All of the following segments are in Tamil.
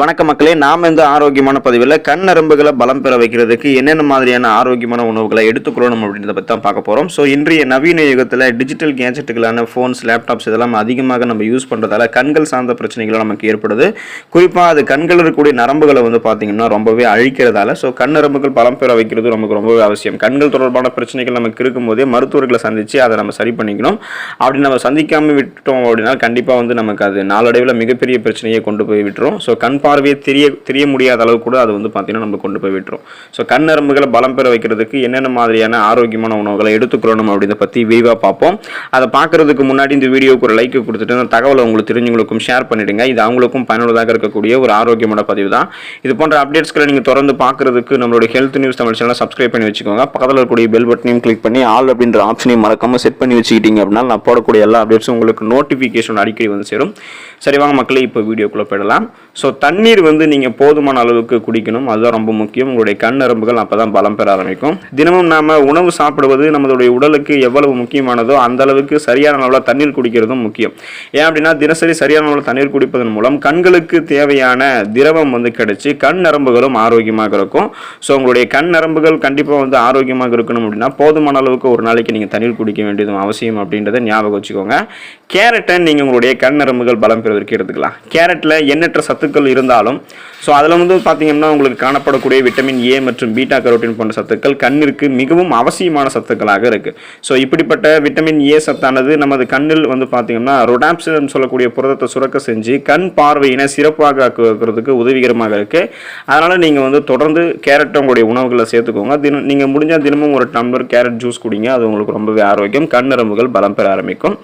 வணக்கம் மக்களே, நாம் இந்த ஆரோக்கியமான பதிவில் கண் நரம்புகளை பலம் பெற வைக்கிறதுக்கு என்னென்ன மாதிரியான ஆரோக்கியமான உணவுகளை எடுத்துக்கொள்ளணும் அப்படின்றத பற்றி தான் பார்க்க போகிறோம். ஸோ இன்றைய நவீன யுகத்தில் டிஜிட்டல் கேஜெட்டுகளான ஃபோன்ஸ், லேப்டாப்ஸ் இதெல்லாம் அதிகமாக நம்ம யூஸ் பண்ணுறதால கண்கள் சார்ந்த பிரச்சனைகளும் நமக்கு ஏற்படுது. குறிப்பாக அது கண்கள் இருக்கக்கூடிய நரம்புகளை பார்த்திங்கன்னா ரொம்பவே அழிக்கிறதால ஸோ கண் நரம்புகள் பலம் பெற வைக்கிறது நமக்கு ரொம்பவே அவசியம். கண்கள் தொடர்பான பிரச்சனைகள் நமக்கு இருக்கும்போதே மருத்துவர்களை சந்தித்து அதை நம்ம சரி பண்ணிக்கணும். அப்படி நம்ம சந்திக்காமல் விட்டோம் அப்படின்னா கண்டிப்பாக நமக்கு அது நாளடைவில் மிகப்பெரிய பிரச்சனையை கொண்டு போய் விட்டுரும். ஸோ கண் பார்வையை தெரிய முடியாத அளவு கூட அது பார்த்தீங்கன்னா நம்ம கொண்டு போய் விட்டுரும். ஸோ கண் நரம்புகளை பலம் பெற வைக்கிறதுக்கு என்னென்ன மாதிரியான ஆரோக்கியமான உணவுகளை எடுத்துக்கிறோம் அப்படின்றத பற்றி விரிவாக பார்ப்போம். அதை பார்க்கறதுக்கு முன்னாடி இந்த வீடியோக்கு ஒரு லைக் கொடுத்துட்டு அந்த தகவலை உங்களுக்கு தெரிஞ்சவங்களுக்கும் ஷேர் பண்ணிடுங்க. இது அவங்களுக்கும் பயனுள்ளதாக இருக்கக்கூடிய ஒரு ஆரோக்கியமான பதிவு தான். இது போன்ற அப்டேட்ஸ்களை நீங்கள் தொடர்ந்து பார்க்கறதுக்கு நம்மளுடைய ஹெல்த் நியூஸ் தமிழ் சேனலை சப்ஸ்கிரைப் பண்ணி வச்சுக்கோங்க. பக்கத்தில் இருக்கக்கூடிய பெல் பட்டனையும் கிளிக் பண்ணி ஆல் அப்படின்ற ஆப்ஷனையும் மறக்காம செட் பண்ணி வச்சுக்கிட்டீங்க அப்படின்னா நான் போடக்கூடிய எல்லா அப்டேட்ஸும் உங்களுக்கு நோட்டிஃபிகேஷன் அடிக்கடி வந்து சேரும். சரி வாங்க மக்களே, இப்போ வீடியோக்குள்ளே போயிடலாம். ஸோ தண்ணீர் நீங்கள் போதுமான அளவுக்கு குடிக்கணும். அதுதான் ரொம்ப முக்கியம். உங்களுடைய கண் நரம்புகள் அப்போ தான் பலம் பெற ஆரம்பிக்கும். தினமும் நாம் உணவு சாப்பிடுவது நம்மளுடைய உடலுக்கு எவ்வளவு முக்கியமானதோ அந்த அளவுக்கு சரியான அளவில் தண்ணீர் குடிக்கிறதும் முக்கியம். ஏன் அப்படின்னா தினசரி சரியான அளவில் தண்ணீர் குடிப்பதன் மூலம் கண்களுக்கு தேவையான திரவம் கிடைச்சி கண் நரம்புகளும் ஆரோக்கியமாக இருக்கும். ஸோ உங்களுடைய கண் நரம்புகள் கண்டிப்பாக ஆரோக்கியமாக இருக்கணும் அப்படின்னா போதுமான அளவுக்கு ஒரு நாளைக்கு நீங்கள் தண்ணீர் குடிக்க வேண்டியதும் அவசியம் அப்படின்றத ஞாபகம் வச்சுக்கோங்க. கேரட்டை நீங்கள் உங்களுடைய கண் நரம்புகள் பலம் பெறுவதற்கு எடுத்துக்கலாம். கேரட்டில் எண்ணற்ற சத்துக்கள் இருந்தாலும் ஸோ அதில் பார்த்தீங்கன்னா உங்களுக்கு காணப்படக்கூடிய விட்டமின் ஏ மற்றும் பீட்டா கரோட்டின் போன்ற சத்துக்கள் கண்ணிற்கு மிகவும் அவசியமான சத்துக்களாக இருக்குது. ஸோ இப்படிப்பட்ட விட்டமின் ஏ சத்தானது நமது கண்ணில் பார்த்தீங்கன்னா ரொடாப்சின் சொல்லக்கூடிய புரதத்தை சுரக்க செஞ்சு கண் பார்வையினை சிறப்பாக ஆக்குவதற்கு உதவிகரமாக இருக்குது. அதனால் நீங்கள் தொடர்ந்து கேரட்டை உங்களுடைய உணவுகளை சேர்த்துக்கோங்க. நீங்கள் முடிஞ்சால் தினமும் ஒரு டம்ளர் கேரட் ஜூஸ் குடிங்க. அது உங்களுக்கு ரொம்பவே ஆரோக்கியம். கண் நரம்புகள் பலம் பெற ஆரம்பிக்கும்.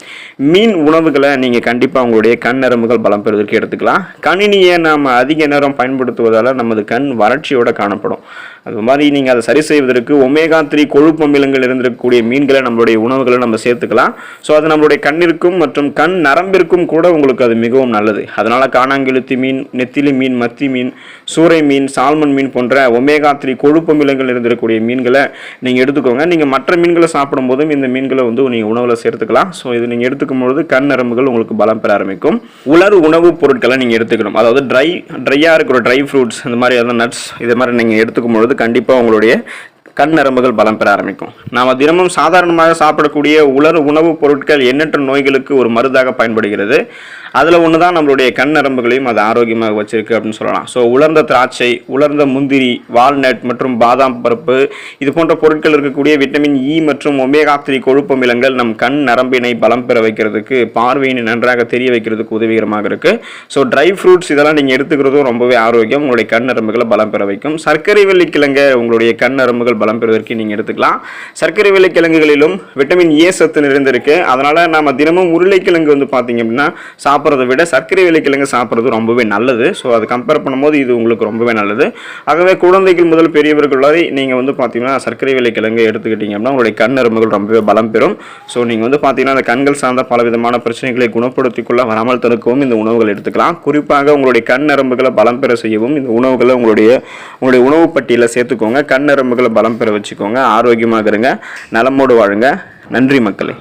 மீன் உணவுகளை நீங்கள் கண்டிப்பாக உங்களுடைய கண் நரம்புகள் பலம் பெறுவதற்கு எடுத்துக்கலாம். கணினியை நாம் அதிக நேரம் பயன்படுத்துவதால் நமது கண் வறட்சியோடு காணப்படும். அது மாதிரி நீங்கள் அதை சரி செய்வதற்கு ஒமேகா-3 கொழுப்பு அமிலங்கள் இருந்திருக்கக்கூடிய மீன்களை நம்மளுடைய உணவுகளை நம்ம சேர்த்துக்கலாம். ஸோ அது நம்மளுடைய கண்ணிற்கும் மற்றும் கண் நரம்பிற்கும் கூட உங்களுக்கு அது மிகவும் நல்லது. அதனால் காணாங்கெழுத்தி மீன், நெத்திலி மீன், மத்தி மீன், சூறை மீன், சால்மன் மீன் போன்ற ஒமேகா-3 கொழுப்பு அமிலங்கள் இருந்திருக்கக்கூடிய மீன்களை நீங்கள் எடுத்துக்கோங்க. நீங்கள் மற்ற மீன்களை சாப்பிடும் போதும் இந்த மீன்களை நீங்கள் உணவில் சேர்த்துக்கலாம். ஸோ இது நீங்கள் எடுத்துக்கும் பொழுது கண் நரம்புகள் உங்களுக்கு பலம் பெற ஆரம்பிக்கும். உலர் உணவுப் பொருட்களை நீங்கள் எடுத்துக்கணும். அதாவது ட்ரையாக இருக்கிற ட்ரை ஃப்ரூட்ஸ், இந்த மாதிரி ஏதாவது நட்ஸ், இது மாதிரி நீங்கள் எடுத்துக்கும் பொழுது கண்டிப்பாக உங்களுடைய கண் நரம்புகள் பலம் பெற ஆரம்பிக்கும். நாம் தினமும் சாதாரணமாக சாப்பிடக்கூடிய உலர் உணவுப் பொருட்கள் எண்ணற்ற நோய்களுக்கு ஒரு மருந்தாக பயன்படுகிறது. அதில் ஒன்று தான் நம்மளுடைய கண் நரம்புகளையும் அது ஆரோக்கியமாக வச்சிருக்கு அப்படின்னு சொல்லலாம். ஸோ உலர்ந்த திராட்சை, உலர்ந்த முந்திரி, வால்நட் மற்றும் பாதாம் பருப்பு இது போன்ற பொருட்கள் இருக்கக்கூடிய விட்டமின் இ மற்றும் ஒமேகா-3 கொழுப்பு அமிலங்கள் நம் கண் நரம்பினை பலம் பெற வைக்கிறதுக்கு, பார்வையினை நன்றாக தெரிய வைக்கிறதுக்கு உதவிகரமாக இருக்குது. ஸோ ட்ரை ஃப்ரூட்ஸ் இதெல்லாம் நீங்கள் எடுத்துக்கிறதும் ரொம்பவே ஆரோக்கியம். உங்களுடைய கண் நரம்புகளை பலம் பெற வைக்கும். சர்க்கரை வெள்ளிக்கிழங்கை உங்களுடைய கண் நரம்புகள் பலம் பெறுவதற்கு நீங்கள் எடுத்துக்கலாம். சர்க்கரை வெள்ளிக்கிழங்குகளிலும் விட்டமின் ஏ சத்து நிறைந்திருக்கு. அதனால் நாம் தினமும் உருளைக்கிழங்கு பார்த்தீங்க அப்படின்னா சாப்பிட்றதை விட சர்க்கரை வெள்ளிக்கிழங்கு சாப்பிட்றது ரொம்பவே நல்லது. ஸோ அது கம்பேர் பண்ணும்போது இது உங்களுக்கு ரொம்பவே நல்லது. ஆகவே குழந்தைகள் முதல் பெரியவர்கள் வரை நீங்கள் பார்த்தீங்கன்னா சர்க்கரை வெள்ளிக்கிழங்கு எடுத்துக்கிட்டீங்க அப்படின்னா உங்களுடைய கண் நரம்புகள் ரொம்பவே பலம் பெறும். ஸோ நீங்கள் பார்த்தீங்கன்னா அந்த கண்கள் சார்ந்த பல விதமான பிரச்சனைகளை குணப்படுத்திக் கொள்ள வராமல் தடுக்கவும் இந்த உணவுகள் எடுத்துக்கலாம். குறிப்பாக உங்களுடைய கண் நரம்புகளை பலம் பெற செய்யவும் இந்த உணவுகளை உங்களுடைய உணவு பட்டியலில் சேர்த்துக்கோங்க. கண் நரம்புகளை பலம் பெற வச்சுக்கோங்க. ஆரோக்கியமாக இருங்க, நலமோடு வாழுங்க. நன்றி மக்களே.